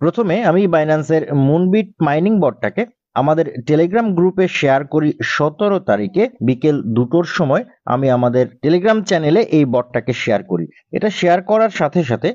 প্রথমে আমি বাইন্যান্সের মুনবিট মাইনিং বটটাকে আমাদের টেলিগ্রাম গ্রুপে শেয়ার করি 17 তারিখে বিকেল 2টোর সময়। আমি আমাদের টেলিগ্রাম চ্যানেলে এই বটটাকে শেয়ার করি। এটা শেয়ার করার সাথে সাথে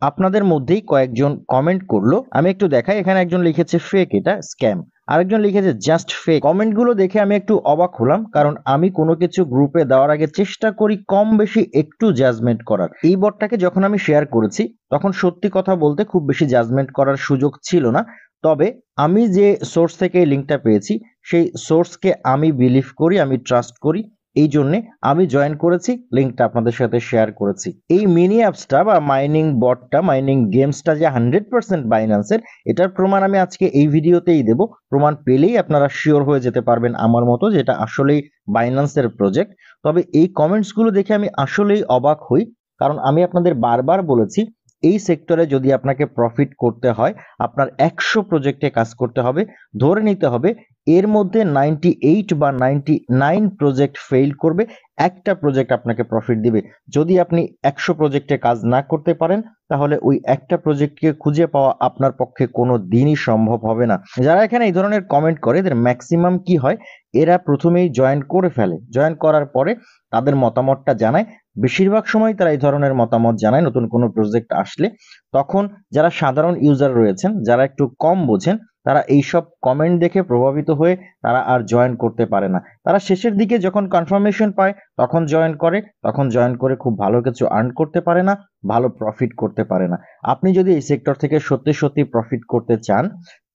আপনাদের মধ্যেই কয়েকজন কমেন্ট করলো। আমি একটু দেখাই, এখানে একজন লিখেছে ফেক, এটা স্ক্যাম। আরেকজন লিখেছে জাস্ট ফেক। কমেন্টগুলো দেখে আমি একটু অবাক হলাম, কারণ আমি কোনো কিছু গ্রুপে দেওয়ার আগে চেষ্টা করি কম বেশি একটু জাজমেন্ট করার। এই বটটাকে যখন আমি শেয়ার করেছি তখন সত্যি কথা বলতে খুব বেশি জাজমেন্ট করার সুযোগ ছিল না। তবে আমি যে সোর্স থেকে এই লিঙ্কটা পেয়েছি সেই সোর্সকে আমি বিলিভ করি, আমি ট্রাস্ট করি, এই জন্যে আমি জয়েন করেছি, লিঙ্কটা আপনাদের সাথে শেয়ার করেছি। এই মিনি অ্যাপসটা বা মাইনিং বটটা, মাইনিং গেমসটা যে 100% বাইন্যান্সের, এটার প্রমাণ আমি আজকে এই ভিডিওতেই দেব। প্রমাণ পেলেই আপনারা শিওর হয়ে যেতে পারবেন আমার মতো যেটা আসলেই বাইন্যান্সের প্রজেক্ট। তবে এই কমেন্টসগুলো দেখে আমি আসলেই অবাক হই, কারণ আমি আপনাদের বারবার বলেছি এই সেক্টরে যদি আপনাকে প্রফিট করতে হয় আপনার 100 প্রজেক্টে কাজ করতে হবে। ধরে নিতে হবে এর মধ্যে 98 বা 99 প্রজেক্ট ফেইল করবে, একটা প্রজেক্ট আপনাকে প্রফিট দিবে। যদি আপনি 100 প্রজেক্টে কাজ না করতে পারেন তাহলে ওই একটা প্রজেক্টকে খুঁজে পাওয়া আপনার পক্ষে কোনো দিনই সম্ভব হবে না। যারা এখানে এই ধরনের কমেন্ট করে এদের ম্যাক্সিমাম কি হয়, এরা প্রথমেই জয়েন করে ফেলে, জয়েন করার পরে তাদের মতামতটা জানায়। বেশিরভাগ সময় তারা এই ধরনের মতামত জানায় নতুন কোনো প্রজেক্ট আসলে। তখন যারা সাধারণ ইউজার রয়েছেন, যারা একটু কম বোঝেন, তারা এইসব কমেন্ট দেখে প্রভাবিত হয়ে তারা আর জয়েন করতে পারে না। তারা শেষের দিকে যখন কনফার্মেশন পায় তখন জয়েন করে, তখন জয়েন করে খুব ভালো কিছু আর্ন করতে পারে না, ভালো প্রফিট করতে পারে না। আপনি যদি এই সেক্টর থেকে সত্যি সত্যি প্রফিট করতে চান,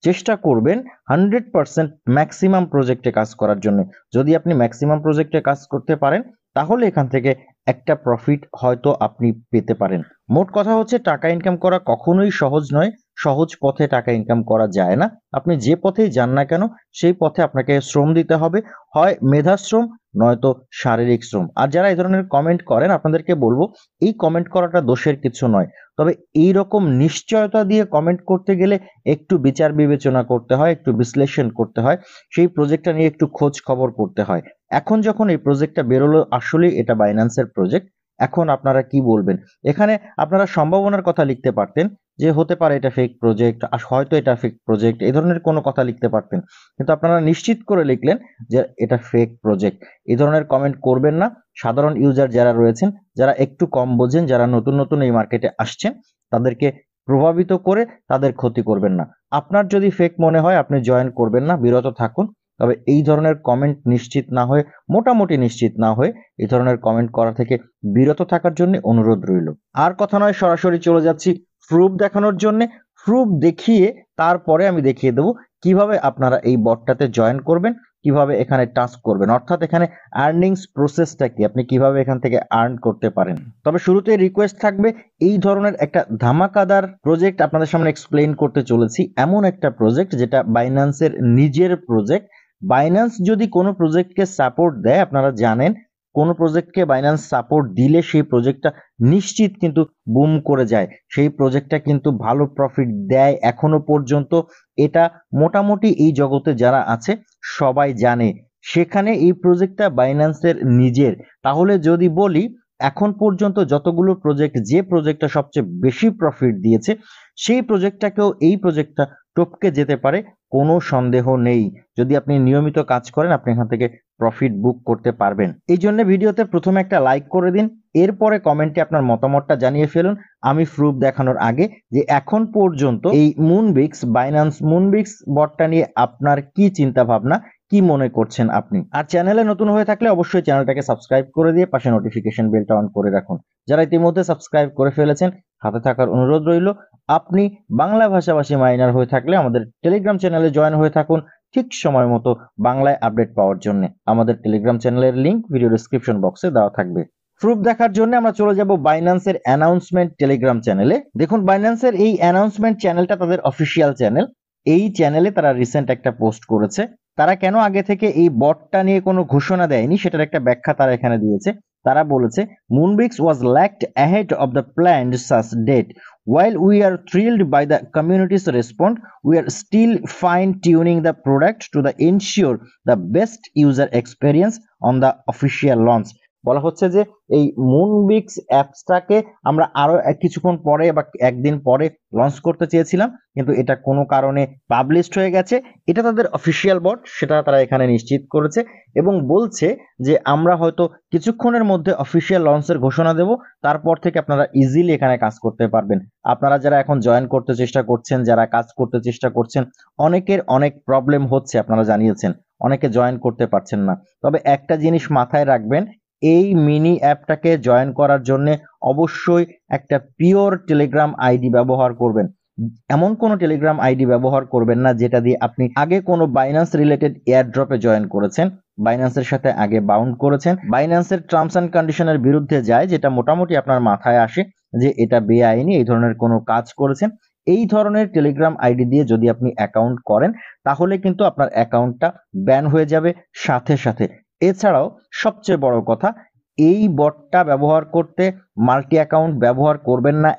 চেষ্টা করবেন 100% ম্যাক্সিমাম প্রজেক্টে কাজ করার জন্য। যদি আপনি ম্যাক্সিমাম প্রজেক্টে কাজ করতে পারেন তাহলে এখান থেকে একটা প্রফিট হয়তো আপনি পেতে পারেন। মোট কথা হচ্ছে টাকা ইনকাম করা কখনোই সহজ নয়, সহজ পথে টাকা ইনকাম করা যায় না। আপনি যে পথেই যান না কেন সেই পথে আপনাকে শ্রম দিতে হবে, হয় মেধাশ্রম নয়তো শারীরিক শ্রম। আর যারা এই ধরনের কমেন্ট করেন আপনাদেরকে বলবো এই কমেন্ট করাটা দোষের কিছু নয়, তবে এই রকম নিশ্চয়তা দিয়ে কমেন্ট করতে গেলে একটু বিচার বিবেচনা করতে হয়, একটু বিশ্লেষণ করতে হয়, সেই প্রজেক্টটা নিয়ে একটু খোঁজ খবর করতে হয়। এখন যখন এই প্রজেক্টটা বেরোলো আসলেই এটা বাইন্যান্সের প্রজেক্ট, এখন আপনারা কি বলবেন? এখানে আপনারা সম্ভাবনার কথা লিখতে পারতেন যে হতে পারে এটা ফেক প্রজেক্ট, হয়তো এটা ফেক প্রজেক্ট, এই ধরনের কোনো কথা লিখতে পারতেন, কিন্তু আপনারা নিশ্চিত করে লিখলেন যে এটা ফেক প্রজেক্ট। এই ধরনের কমেন্ট করবেন না। সাধারণ ইউজার যারা রয়েছেন, যারা একটু কম বোঝেন, যারা নতুন নতুন এই মার্কেটে আসছেন, তাদেরকে প্রভাবিত করে তাদের ক্ষতি করবেন না। আপনার যদি ফেক মনে হয় আপনি জয়েন করবেন না, বিরত থাকুন। তবে এই ধরনের কমেন্ট নিশ্চিত না হয়ে, মোটামুটি নিশ্চিত না হয়ে এই ধরনের কমেন্ট করা থেকে বিরত থাকার জন্য অনুরোধ রইল। আর কথা নয়, সরাসরি চলে যাচ্ছি প্রুফ দেখানোর জন্য। প্রুফ দেখিয়ে তারপরে আমি দেখিয়ে দেবো কিভাবে আপনারা এই বটটাতে জয়েন করবেন, কিভাবে এখানে টাস্ক করবেন, অর্থাৎ এখানে আর্নিংস প্রসেসটা কি, আপনি কিভাবে এখান থেকে আর্ন করতে পারেন। তবে শুরুতে রিকোয়েস্ট থাকবে, এই ধরনের একটা ধামাকাদার প্রজেক্ট আপনাদের সামনে এক্সপ্লেইন করতে চলেছি, এমন একটা প্রজেক্ট যেটা বাইন্যান্সের নিজের প্রজেক্ট। বাইন্যান্স যদি কোনো প্রজেক্টকে সাপোর্ট দেয়, আপনারা জানেন কোনো প্রজেক্টকে বাইন্যান্স সাপোর্ট দিলে সেই প্রজেক্টটা নিশ্চিত কিন্তু বুম করে যায়, সেই প্রজেক্টটা কিন্তু ভালো প্রফিট দেয় এখনো পর্যন্ত। এটা মোটামুটি এই জগতে যারা আছে সবাই জানে। সেখানে এই প্রজেক্টটা বাইন্যান্সের নিজের। তাহলে যদি বলি এখন পর্যন্ত যতগুলো প্রজেক্ট, যে প্রজেক্টটা সবচেয়ে বেশি প্রফিট দিয়েছে সেই প্রজেক্টটাকেও এই প্রজেক্টটা টপকে যেতে পারে, কোনো সন্দেহ নেই। যদি আপনি নিয়মিত কাজ করেন আপনি এখান থেকে প্রফিট বুক করতে পারবেন। এই জন্য ভিডিওতে প্রথমে একটা লাইক করে দিন, এরপরে কমেন্টে আপনার মতামতটা জানিয়ে ফেলুন। আমি প্রুফ দেখানোর আগে যে এখন পর্যন্ত এই মুনবিক্স, বাইন্যান্স মুনবিক্স বটটা নিয়ে আপনার কি চিন্তা ভাবনা, কি মনে করছেন আপনি। আর চ্যানেলে নতুন হয়ে থাকলে অবশ্যই চ্যানেলটাকে সাবস্ক্রাইব করে দিয়ে পাশে নোটিফিকেশন বেলটা অন করে রাখুন। যারা ইতিমধ্যে সাবস্ক্রাইব করে ফেলেছেন হাতে থাকার অনুরোধ রইল। আপনি বাংলা ভাষাভাষী মাইনার হয়ে থাকলে আমাদের টেলিগ্রাম চ্যানেলে জয়েন হয়ে থাকুন ঠিক সময় মতো বাংলায় আপডেট পাওয়ার জন্য। আমাদের টেলিগ্রাম চ্যানেলের লিংক ভিডিও ডেসক্রিপশন বক্সে দেওয়া থাকবে। প্রুফ দেখার জন্য আমরা চলে যাব বাইন্যান্সের অ্যানাউন্সমেন্ট টেলিগ্রাম চ্যানেলে। দেখুন বাইন্যান্সের এই অ্যানাউন্সমেন্ট চ্যানেলটা তাদের অফিসিয়াল চ্যানেল। এই চ্যানেলে তারা রিসেন্ট একটা পোস্ট করেছে। তারা কেন আগে থেকে এই বটটা নিয়ে কোনো ঘোষণা দেয়নি সেটার একটা ব্যাখ্যা তারা এখানে দিয়েছে। তারা বলেছে Moonbix was lacked ahead of the planned SaaS date. While we are thrilled by the community's response, we are still fine-tuning the product to ensure the best user experience on the official launch. বলা হচ্ছে যে এই Moonbix অ্যাপসটাকে আমরা আরো কিছুক্ষণ পরে বা একদিন পরে লঞ্চ করতে চেয়েছিলাম, কিন্তু এটা কোনো কারণে পাবলিশড হয়ে গেছে। এটা তাদের অফিসিয়াল বট, সেটা তারা এখানে নিশ্চিত করেছে এবং বলছে যে আমরা হয়তো কিছুক্ষণের মধ্যে অফিসিয়াল লঞ্চের ঘোষণা দেব, তারপর থেকে আপনারা ইজিলি এখানে কাজ করতে পারবেন। আপনারা যারা এখন জয়েন করতে চেষ্টা করছেন, যারা কাজ করতে চেষ্টা করছেন, অনেকের অনেক প্রবলেম হচ্ছে, আপনারা জানিয়েছেন অনেকে জয়েন করতে পারছেন না। তবে একটা জিনিস মাথায় রাখবেন, এই মিনি অ্যাপটাকে জয়েন করার জন্য অবশ্যই একটা পিওর টেলিগ্রাম আইডি ব্যবহার করবেন। এমন কোনো টেলিগ্রাম আইডি ব্যবহার করবেন না যেটা দিয়ে আপনি আগে কোনো বাইন্যান্স রিলেটেড এয়ারড্রপে জয়েন করেছেন, বাইন্যান্সের সাথে আগে বাউন্ড করেছেন, বাইন্যান্সের টার্মস অ্যান্ড কন্ডিশনের বিরুদ্ধে যায়, যেটা মোটামুটি আপনার মাথায় আসে যে এটা বেআইনি, এই ধরনের কোনো কাজ করেছেন। এই ধরনের টেলিগ্রাম আইডি দিয়ে যদি আপনি অ্যাকাউন্ট করেন তাহলে কিন্তু আপনার অ্যাকাউন্টটা ব্যান হয়ে যাবে সাথে সাথে। এছাড়াও সবচেয়ে বড় কথা, এই বটটা ব্যবহার করতে মাল্টি অ্যাকাউন্ট ব্যবহার করবেন না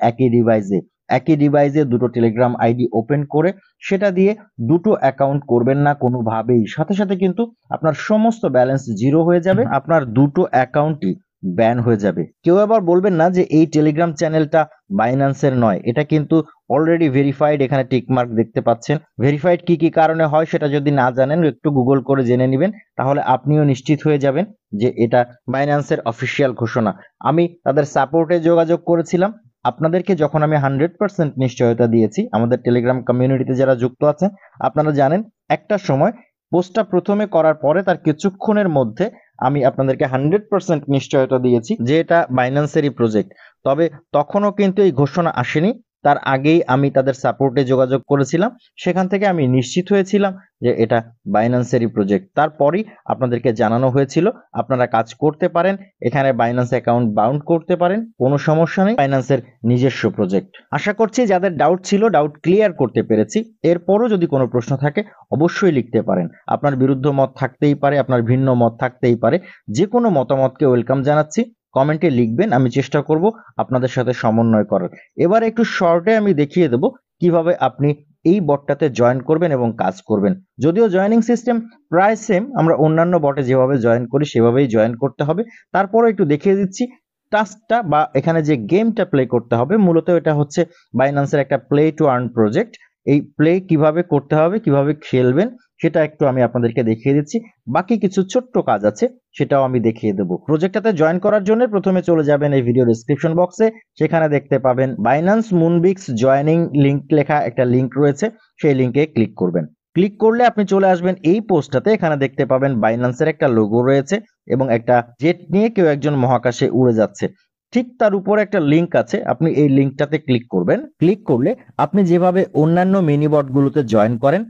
একই ডিভাইসে দুটো টেলিগ্রাম আইডি ওপেন করে সেটা দিয়ে দুটো অ্যাকাউন্ট করবেন না কোনোভাবেই, সাথে সাথে কিন্তু আপনার সমস্ত ব্যালেন্স জিরো হয়ে যাবে, আপনার দুটো অ্যাকাউন্টই ব্যান হয়ে যাবে। কেউ আবার বলবেন না যে এই টেলিগ্রাম চ্যানেলটা বাইন্যান্সের নয়, এটা কিন্তু অলরেডি ভেরিফাইড, এখানে টিকমার্ক দেখতে পাচ্ছেন। ভেরিফাইড কি কি কারণে হয় সেটা যদি না জানেন একটু গুগল করে জেনে নেবেন, তাহলে আপনিও নিশ্চিত হয়ে যাবেন যে এটা বাইন্যান্সের অফিসিয়াল ঘোষণা। আমি তাদের সাপোর্টে যোগাযোগ করেছিলাম, আপনাদেরকে যখন আমি 100% নিশ্চয়তা দিয়েছি, আমাদের টেলিগ্রাম কমিউনিটিতে যারা যুক্ত আছেন আপনারা জানেন একটা সময় পোস্টটা প্রথমে করার পরে তার কিছুক্ষণের মধ্যে আমি আপনাদেরকে 100% নিশ্চয়তা দিয়েছি যে এটা বাইন্যান্সেরই প্রজেক্ট। তবে তখনও কিন্তু এই ঘোষণা আসেনি, তার আগেই আমি তাদের সাপোর্টে যোগাযোগ করেছিলাম, সেখান থেকে আমি নিশ্চিত হয়েছিলাম যে এটা বাইন্যান্সেরই প্রজেক্ট। তারপরই আপনাদেরকে জানানো হয়েছিল আপনারা কাজ করতে পারেন, এখানে বাইন্যান্স অ্যাকাউন্ট বাউন্ড করতে পারেন, কোনো সমস্যা নেই, বাইন্যান্সের নিজস্ব প্রজেক্ট। আশা করছি যাদের ডাউট ছিল ডাউট ক্লিয়ার করতে পেরেছি। এরপরও যদি কোনো প্রশ্ন থাকে অবশ্যই লিখতে পারেন, আপনার বিরুদ্ধ মত থাকতেই পারে, আপনার ভিন্ন মত থাকতেই পারে, যে কোনো মতামতকে ওয়েলকাম জানাচ্ছি। কমেন্টে লিখবেন, আমি চেষ্টা করব আপনাদের সাথে সমন্বয় করার। এবার একটু শর্টে আমি দেখিয়ে দেব কিভাবে আপনি এই বটটাতে জয়েন করবেন এবং কাজ করবেন। যদিও জয়েনিং সিস্টেম প্রায় সেম, আমরা অন্যান্য বটে যেভাবে জয়েন করি সেভাবেই জয়েন করতে হবে। তারপরে একটু দেখিয়ে দিচ্ছি টাস্কটা বা এখানে যে গেমটা প্লে করতে হবে। মূলত এটা হচ্ছে বাইন্যান্সের একটা প্লে টু আর্ন প্রজেক্ট। এই প্লে কিভাবে করতে হবে, কিভাবে খেলবেন সেটা একটু আমি আপনাদেরকে দেখিয়ে দিচ্ছি। বাকি কিছু ছোট্ট কাজ আছে সেটাও আমি দেখিয়ে দেবো। প্রজেক্টটাতে জয়েন করার জন্য প্রথমে চলে যাবেন এই ভিডিও ডেসক্রিপশন বক্সে, সেখানে দেখতে পাবেন বাইন্যান্স মুনবিক্স জয়েনিং লিংক লেখা একটা লিংক রয়েছে, সেই লিংকে ক্লিক করবেন। ক্লিক করলে আপনি চলে আসবেন এই পোস্টটাতে, এখানে দেখতে পাবেন বাইন্যান্সের একটা লোগো রয়েছে এবং একটা জেট নিয়ে কেউ একজন মহাকাশে উড়ে যাচ্ছে। ঠিক তার উপরে একটা লিংক আছে, আপনি এই লিংকটাতে ক্লিক করবেন। ক্লিক করলে আপনি যেভাবে অন্যান্য মিনি বটগুলোতে জয়েন করেন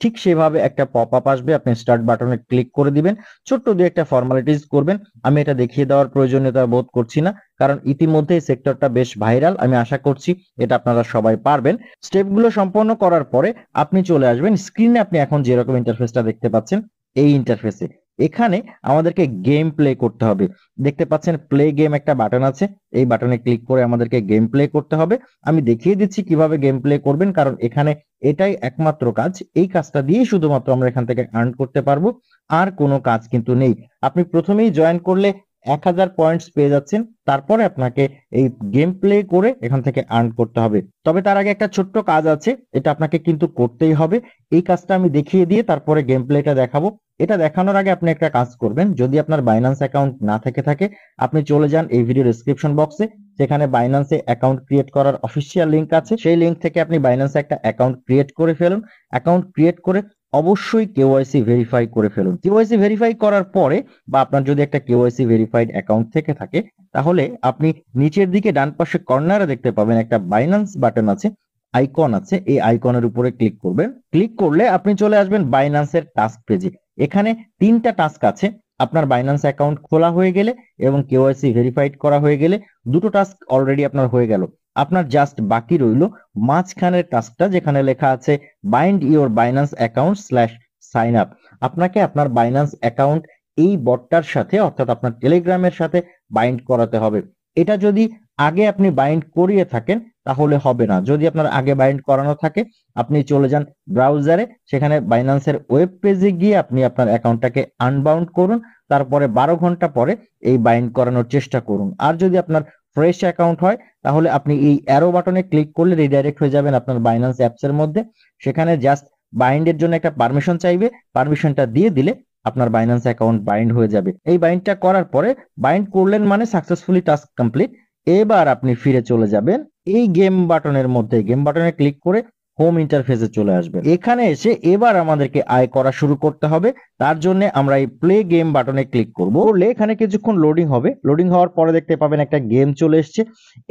ঠিক সেভাবে একটা পপ আপ আসবে, আপনি স্টার্ট বাটনে ক্লিক করে দিবেন, ছোট্ট দুই একটা ফর্মালিটিস করবেন। আমি এটা দেখিয়ে দেওয়ার প্রয়োজনীয়তা বোধ করছি না, কারণ ইতিমধ্যে এই সেক্টরটা বেশ ভাইরাল, আমি আশা করছি এটা আপনারা সবাই পারবেন। স্টেপগুলো সম্পন্ন করার পরে আপনি চলে আসবেন স্ক্রিনে, আপনি এখন যেরকম ইন্টারফেসটা দেখতে পাচ্ছেন এই ইন্টারফেসে। এখানে আমাদেরকে গেম প্লে করতে হবে, দেখতে পাচ্ছেন প্লে গেম একটা বাটন আছে, এই বাটনে ক্লিক করে আমাদেরকে গেম প্লে করতে হবে। আমি দেখিয়ে দিচ্ছি কিভাবে গেম প্লে করবেন, কারণ এখানে এটাই একমাত্র কাজ, এই কাজটা দিয়েই শুধুমাত্র আমরা এখান থেকে আর্ন করতে পারবো, আর কোনো কাজ কিন্তু নেই। আপনি প্রথমেই জয়েন করলে 1000 পয়েন্টস পেয়ে যাচ্ছেন, তারপরে আপনাকে এই গেম প্লে করে এখান থেকে আর্ন করতে হবে। তবে তার আগে একটা ছোট্ট কাজ আছে, এটা আপনাকে কিন্তু করতেই হবে। এই কাজটা আমি দেখিয়ে দিয়ে তারপরে গেম প্লেটা দেখাবো। এটা দেখানোর আগে আপনি একটা কাজ করবেন, যদি আপনার বাইন্যান্স অ্যাকাউন্ট না থেকে থাকে আপনি চলে যান এই ভিডিও ডেসক্রিপশন বক্সে, সেখানে বাইন্যান্সে অ্যাকাউন্ট ক্রিয়েট করার অফিসিয়াল লিংক আছে, সেই লিংক থেকে আপনি বাইন্যান্সে একটা অ্যাকাউন্ট ক্রিয়েট করে ফেলুন। অ্যাকাউন্ট ক্রিয়েট করে অবশ্যই কেওয়াইসি ভেরিফাই করে ফেলুন। কেওয়াইসি ভেরিফাই করার পরে বা আপনার যদি একটা কেওয়াইসি ভেরিফাইড অ্যাকাউন্ট থেকে থাকে তাহলে আপনি নিচের দিকে ডান পাশে কর্নারে দেখতে পাবেন একটা বাইন্যান্স বাটন আছে, আইকন আছে, এই আইকনের উপরে ক্লিক করবেন। ক্লিক করলে আপনি চলে আসবেন বাইন্যান্সের টাস্ক পেজে। এখানে 3টা টাস্ক আছে, আপনার বাইন্যান্স অ্যাকাউন্ট খোলা হয়ে গেলে এবং কেওয়াইসি ভেরিফাইড করা হয়ে গেলে দুটো টাস্ক অলরেডি আপনার হয়ে গেল। আপনার জাস্ট বাকি রইল মাঝখানের টাস্কটা যেখানে লেখা আছে bind your Binance account slash sign up. আপনাকে আপনার বাইন্যান্স অ্যাকাউন্ট এই বটটার সাথে অর্থাৎ আপনার টেলিগ্রামের সাথে বাইন্ড করাতে হবে। এটা যদি আগে আপনি বাইন্ড করিয়ে থাকেন তাহলে হবে না। যদি আপনার আগে বাইন্ড করানো থাকে আপনি চলে যান ব্রাউজারে, সেখানে বাইন্যান্সের ওয়েব পেজে গিয়ে আপনি আপনার অ্যাকাউন্টটাকে আনবাউন্ড করুন, তারপরে 12 ঘন্টা পরে এই বাইন্ড করানোর চেষ্টা করুন। আর যদি আপনার ফ্রেশ অ্যাকাউন্ট হয় তাহলে আপনি এই অ্যারো বাটনে ক্লিক করলে রিডাইরেক্ট হয়ে যাবেন আপনার বাইন্যান্স অ্যাপসের মধ্যে। সেখানে জাস্ট বাইন্ডের জন্য একটা পারমিশন চাইবে, পারমিশনটা দিয়ে দিলে আপনার বাইন্যান্স অ্যাকাউন্ট বাইন্ড হয়ে যাবে। এই বাইন্ডটা করার পরে বাইন্ড করলেন মানে সাকসেসফুলি টাস্ক কমপ্লিট। এবার আপনি ফিরে চলে যাবেন এই গেম বাটনের মধ্যে, গেম বাটনে ক্লিক করে হোম ইন্টারফেসে চলে আসবেন। এখানে এসে এবার আমাদেরকে আয় করা শুরু করতে হবে। তার জন্য আমরা এই প্লে গেম বাটনে ক্লিক করব। করলে এখানে কিছুক্ষণ লোডিং হবে। লোডিং হওয়ার পরে দেখতে পাবেন একটা গেম চলে এসেছে।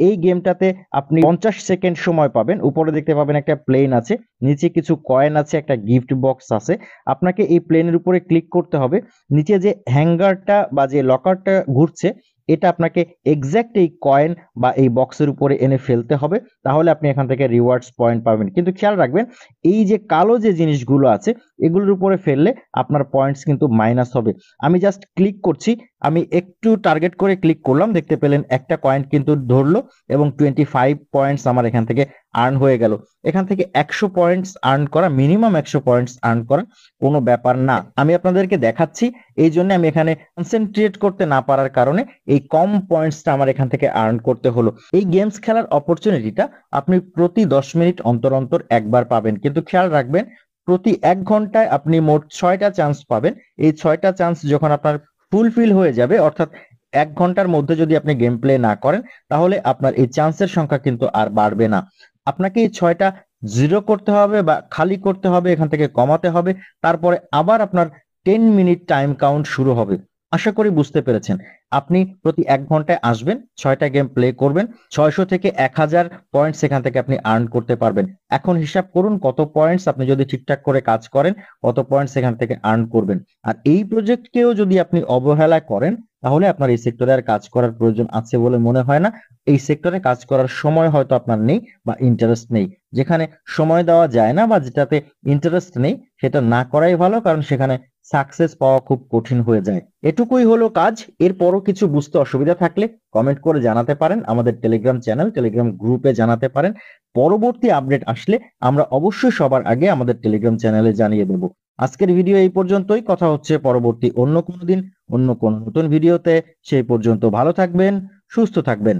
এই গেমটাতে আপনি 50 সেকেন্ড সময় পাবেন। উপরে দেখতে পাবেন একটা প্লেন আছে, নিচে কিছু কয়েন আছে, একটা গিফট বক্স আছে। আপনাকে এই প্লেনের উপরে ক্লিক করতে হবে। নিচে যে হ্যাঙ্গারটা বা যে লকারটা ঘুরছে এটা আপনাকে এক্স্যাক্ট এই কয়েন বা এই বক্সের উপরে এনে ফেলতে হবে, তাহলে আপনি এখান থেকে রিওয়ার্ডস পয়েন্ট পাবেন। কিন্তু খেয়াল রাখবেন এই যে কালো যে জিনিসগুলো আছে এগুলোর উপরে ফেললে আপনার পয়েন্টস কিন্তু মাইনাস হবে। আমি জাস্ট ক্লিক করছি, আমি একটু টার্গেট করে ক্লিক করলাম, দেখতে পেলেন একটা কয়েন কিন্তু ধরলো এবং 25 পয়েন্টস আমার এখান থেকে আর্ন হয়ে গেল। এখান থেকে 100 পয়েন্টস আর্ন করা, মিনিমাম 100 পয়েন্টস আর্ন করা কোনো ব্যাপার না। আমি আপনাদেরকে দেখাচ্ছি, এই জন্য আমি এখানে কনসেন্ট্রেট করতে না পারার কারণে এই কম পয়েন্টসটা আমার এখান থেকে আর্ন করতে হলো। এই গেমস খেলার অপরচুনিটিটা আপনি প্রতি 10 মিনিট অন্তর অন্তর একবার পাবেন, কিন্তু খেয়াল রাখবেন প্রতি 1 ঘন্টায় আপনি মোট 6টা চান্স পাবেন। এই 6টা চান্স যখন আপনার ফুলফিল হয়ে যাবে, অর্থাৎ 1 ঘন্টার মধ্যে যদি আপনি গেম প্লে না করেন তাহলে আপনার এই চান্সের সংখ্যা কিন্তু আর বাড়বে না। আপনাকে এই 6টা জিরো করতে হবে বা খালি করতে হবে, এখান থেকে কমাতে হবে, তারপরে আবার আপনার 10 মিনিট টাইম কাউন্ট শুরু হবে। আশা করি বুঝতে পেরেছেন। আপনি প্রতি 1 ঘন্টায় আসবেন, 6টা গেম প্লে করবেন, 600 থেকে 1000 পয়েন্টস এখান থেকে আপনি আর্ন করতে পারবেন। এখন হিসাব করুন কত পয়েন্টস আপনি যদি ঠিকঠাক করে কাজ করেন কত পয়েন্টস এখান থেকে আর্ন করবেন। আর এই প্রজেক্টকেও যদি আপনি অবহেলা করেন তাহলে আপনার এই সেক্টরে আর কাজ করার প্রয়োজন আছে বলে মনে হয় না। এই সেক্টরে কাজ করার সময় হয়তো আপনার নেই বা ইন্টারেস্ট নেই। যেখানে সময় দেওয়া যায় না বা যেটাতে ইন্টারেস্ট নেই সেটা না করাই ভালো, কারণ সেখানে সাকসেস পাওয়া খুব কঠিন হয়ে যায়। এটুকুই হলো কাজ। এরপরও কিছু বুঝতে অসুবিধা থাকলে কমেন্ট করে জানাতে পারেন, আমাদের টেলিগ্রাম চ্যানেল টেলিগ্রাম গ্রুপে জানাতে পারেন। পরবর্তী আপডেট আসলে আমরা অবশ্যই সবার আগে আমাদের টেলিগ্রাম চ্যানেলে জানিয়ে দেব। আজকের ভিডিও এই পর্যন্তই। কথা হচ্ছে পরবর্তী অন্য কোনো দিন অন্য কোনো নতুন ভিডিওতে। সেই পর্যন্ত ভালো থাকবেন, সুস্থ থাকবেন।